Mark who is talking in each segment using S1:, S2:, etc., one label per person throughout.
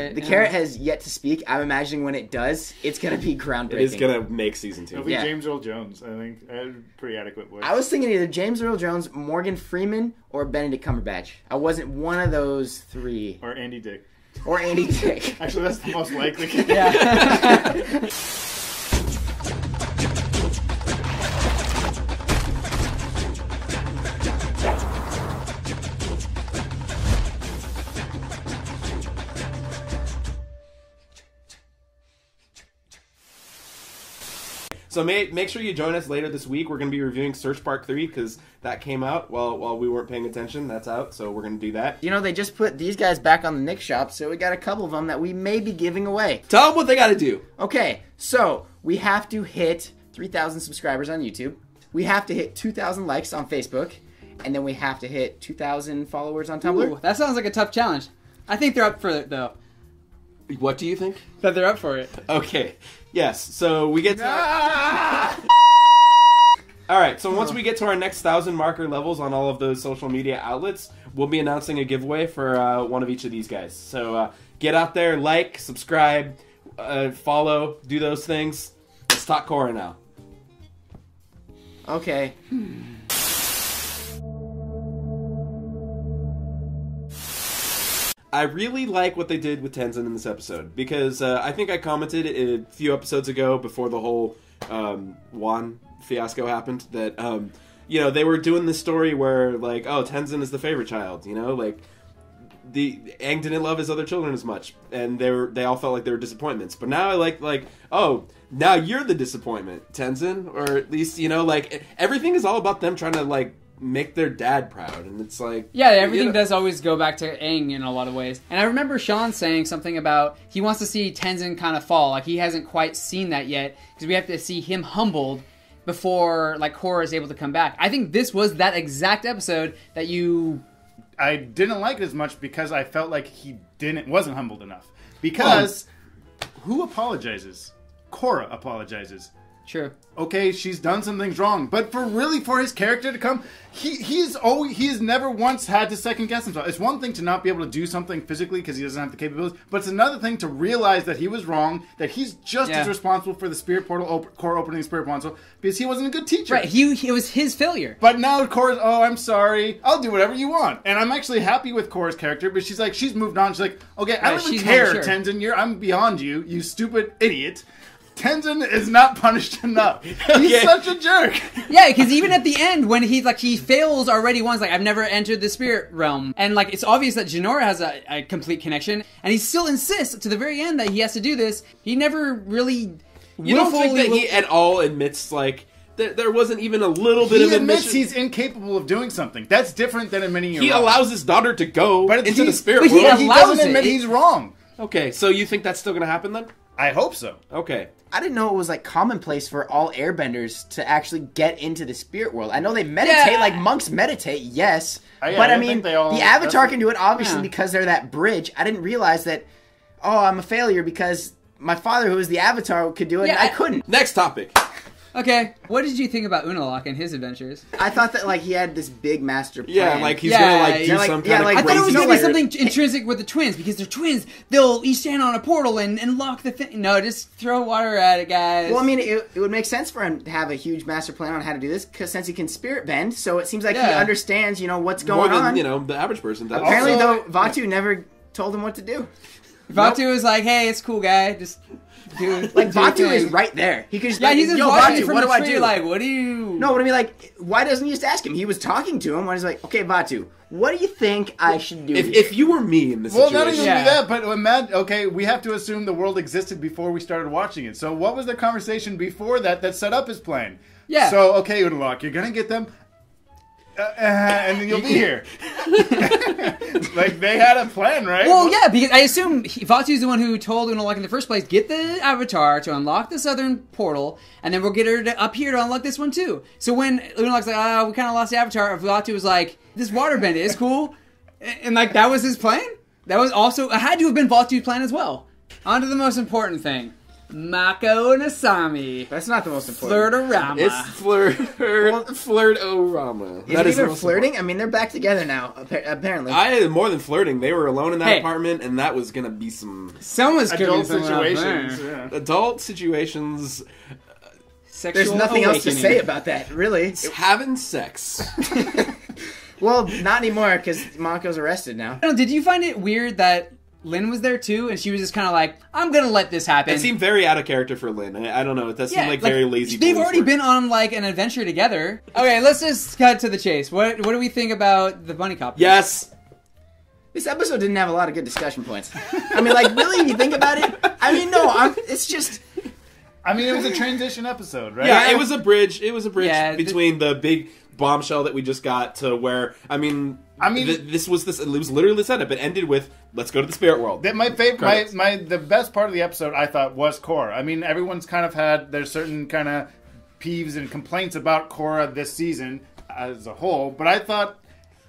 S1: The carrot has yet to speak. I'm imagining when it does, it's going to be groundbreaking.
S2: It is going to make season 2.
S3: It'll be James Earl Jones, I think. A pretty adequate voice.
S1: I was thinking either James Earl Jones, Morgan Freeman, or Benedict Cumberbatch. I wasn't one of those 3.
S3: Or Andy Dick.
S1: Or Andy Dick.
S3: Actually, that's the most likely.
S1: Yeah.
S2: So make sure you join us later this week. We're going to be reviewing Search Park 3 because that came out while we weren't paying attention. That's out, so we're going to do that.
S1: You know, they just put these guys back on the Nick Shop, so we got a couple of them that we may be giving away.
S2: Tell them what they got to do.
S1: Okay, so we have to hit 3,000 subscribers on YouTube. We have to hit 2,000 likes on Facebook. And then we have to hit 2,000 followers on Tumblr.
S4: Ooh, that sounds like a tough challenge. I think they're up for it, though.
S2: What do you think?
S4: That they're up for it.
S2: Okay. Yes. So we get to... All right. So once we get to our next 1,000 marker levels on all of those social media outlets, we'll be announcing a giveaway for one of each of these guys. So get out there, like, subscribe, follow, do those things. Let's talk Korra now.
S1: Okay.
S2: I really like what they did with Tenzin in this episode because I think I commented a few episodes ago before the whole Wan fiasco happened that they were doing this story where like, oh, Tenzin is the favorite child, like Aang didn't love his other children as much, and they all felt like they were disappointments. But now I like oh, now you're the disappointment, Tenzin, or at least everything is all about them trying to make their dad proud, and it's like...
S4: Yeah, everything does always go back to Aang in a lot of ways. And I remember Sean saying something about he wants to see Tenzin kind of fall. Like, he hasn't quite seen that yet, because we have to see him humbled before, Korra is able to come back. I think this was that exact episode that you...
S3: I didn't like it as much because I felt like he wasn't humbled enough. Because who apologizes? Korra apologizes.
S4: Sure.
S3: Okay, she's done some things wrong, but for his character to come, he has never once had to second guess himself. It's one thing to not be able to do something physically because he doesn't have the capabilities, but it's another thing to realize that he was wrong, that he's just as responsible for the spirit portal, Korra opening the spirit portal because he wasn't a good teacher.
S4: Right, it was his failure.
S3: But now Korra's, I'm sorry, I'll do whatever you want, and I'm actually happy with Korra's character, but she's moved on. She's like, okay, I don't even care, Tenzin. I'm beyond you, you stupid idiot. Tenzin is not punished enough. He's such a jerk.
S4: Yeah, because even at the end, when he fails already once, I've never entered the spirit realm. And, it's obvious that Jinora has a complete connection, and he still insists to the very end that he has to do this. He never really...
S2: You don't think that he at all admits, there wasn't even a little bit of admission?
S3: He admits he's incapable of doing something. That's different than admitting you're wrong.
S2: He allows his daughter to go into the spirit world.
S3: But he doesn't admit he's wrong.
S2: Okay, so you think that's still going to happen then?
S3: I hope so.
S2: Okay.
S1: I didn't know it was commonplace for all airbenders to actually get into the spirit world. I know they meditate, monks meditate, yes. But I mean, the Avatar can do it obviously because they're that bridge. I didn't realize that, I'm a failure because my father, who was the Avatar, could do it and I couldn't.
S2: Next topic.
S4: Okay, what did you think about Unalaq and his adventures?
S1: I thought that he had this big master plan.
S2: Yeah, he's gonna do some kind of
S4: I thought it was gonna be something intrinsic with the twins because they're twins. They'll each stand on a portal and lock the thing. No, just throw water at it, guys.
S1: Well, I mean, it would make sense for him to have a huge master plan on how to do this because since he can spirit bend, so it seems like he understands, what's going on.
S2: More than the average person does.
S1: Apparently, though, Vaatu never told him what to do.
S4: Vaatu was like, "Hey, it's cool, guy. Just." Dude,
S1: Vaatu is right there. He could just
S4: he's just watching from
S1: what
S4: the
S1: do I
S4: tree,
S1: do?
S4: What do you...
S1: No, but I mean, why doesn't he just ask him? He was talking to him when he's like, okay, Vaatu, what do you think I should do
S2: if you were me in this situation?
S3: Well, not even that, but we have to assume the world existed before we started watching it. So what was the conversation before that set up his plan?
S4: Yeah.
S3: So, okay, Unalaq, you're going to get them... and then you'll be here. They had a plan, right?
S4: Well, yeah, because I assume Vaatu's the one who told Unalaq in the first place, get the Avatar to unlock the southern portal, and then we'll get her up here to unlock this one too. So when Unalaq's like, we kind of lost the Avatar, Vaatu was like, this waterbend is cool. And that was his plan? That was also, it had to have been Vaatu's plan as well. On to the most important thing. Mako and Asami.
S1: That's not the most important.
S4: Flirtorama.
S2: It's flirtorama.
S1: Is it even flirting? I mean, they're back together now, apparently.
S2: More than flirting. They were alone in that apartment, and that was going to be
S4: someone's
S3: adult situations.
S2: Yeah. Adult situations.
S1: There's nothing else to say about that, really.
S2: It's having sex.
S1: Well, not anymore, because Mako's arrested now.
S4: Did you find it weird that Lynn was there too, and she was just kind of like, I'm gonna let this happen?
S2: It seemed very out of character for Lynn. I don't know. That seemed like very lazy.
S4: They've already been on like an adventure together. Okay, let's just cut to the chase. What do we think about the bunny cop?
S2: Yes.
S1: This episode didn't have a lot of good discussion points. I mean, like, really, if you think about it, I mean, no, it's just...
S3: I mean, it was a transition episode, right?
S2: Yeah, it was a bridge. It was a bridge between the big bombshell that we just got to where, this was it was literally the setup. It ended with, let's go to the spirit world.
S3: My favorite, the best part of the episode, I thought, was Korra. I mean, everyone's kind of had their certain kind of peeves and complaints about Korra this season as a whole, but I thought,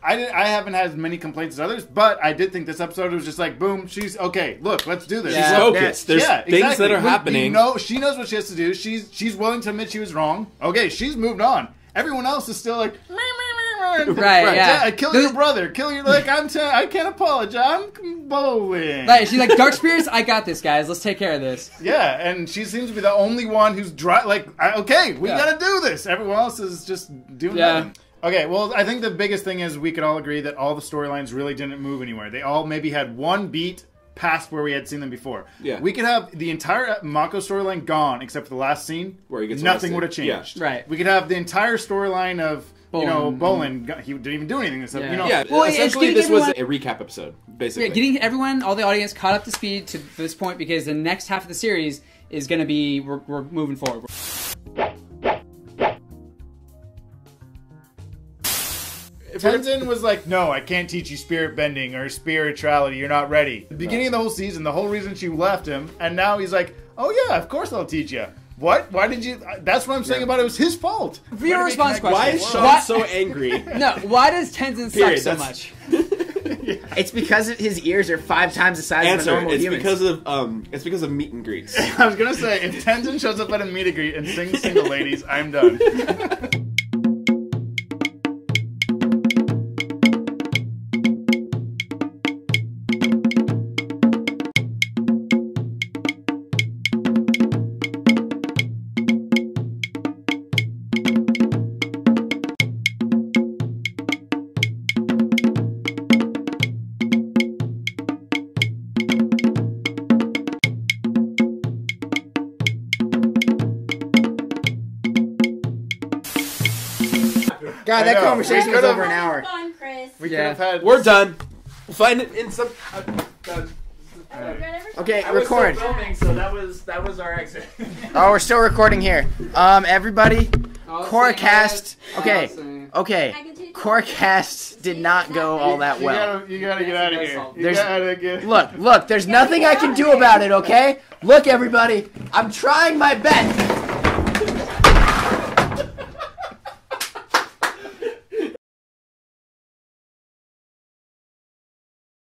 S3: I haven't had as many complaints as others, but I did think this episode was just like, boom, she's okay. Look, let's do this.
S2: She's focused. There's things that are happening.
S3: She knows what she has to do. She's willing to admit she was wrong. Okay, she's moved on. Everyone else is still like,
S4: right? Yeah,
S3: kill your brother. Kill your I can't apologize. I'm bowling.
S4: Right? She's like, Dark Spirits, I got this, guys. Let's take care of this.
S3: Yeah, and she seems to be the only one who's okay, we gotta do this. Everyone else is just doing nothing. Okay, well, I think the biggest thing is we could all agree that all the storylines really didn't move anywhere. They all maybe had one beat past where we had seen them before.
S2: Yeah.
S3: We could have the entire Mako storyline gone except for the last scene where he gets nothing would have changed.
S2: Yeah.
S4: Right.
S3: We could have the entire storyline of Bolin. He didn't even do anything this episode.
S2: Yeah. Well, essentially, this was a recap episode, basically.
S4: Yeah, getting everyone, all the audience, caught up to speed to this point because the next half of the series is going to be we're moving forward.
S3: Tenzin was like, no, I can't teach you spirit bending or spirituality. You're not ready. The beginning of the whole season, the whole reason she left him, and now he's like, oh yeah, of course I'll teach you. What? Why did you... That's what I'm saying about it. It was his fault.
S4: For your response question.
S2: Why is Sean so angry?
S4: No, why does Tenzin suck so much?
S1: It's because his ears are 5 times the size of a normal human.
S2: It's because of meet and greets.
S3: I was gonna say, if Tenzin shows up at a meet and greet and sings Single Ladies, I'm done.
S1: God, that conversation was over an hour.
S5: Fun, Chris.
S3: We could have had...
S2: We're done. We'll find it in some...
S1: Okay, record.
S2: Filming, so that was our exit.
S1: Oh, we're still recording here. Everybody, Korracast. Okay. Korracast did not go all that well.
S3: You gotta get out of here.
S1: Look, there's nothing I can do about it, okay? Look, everybody, I'm trying my best.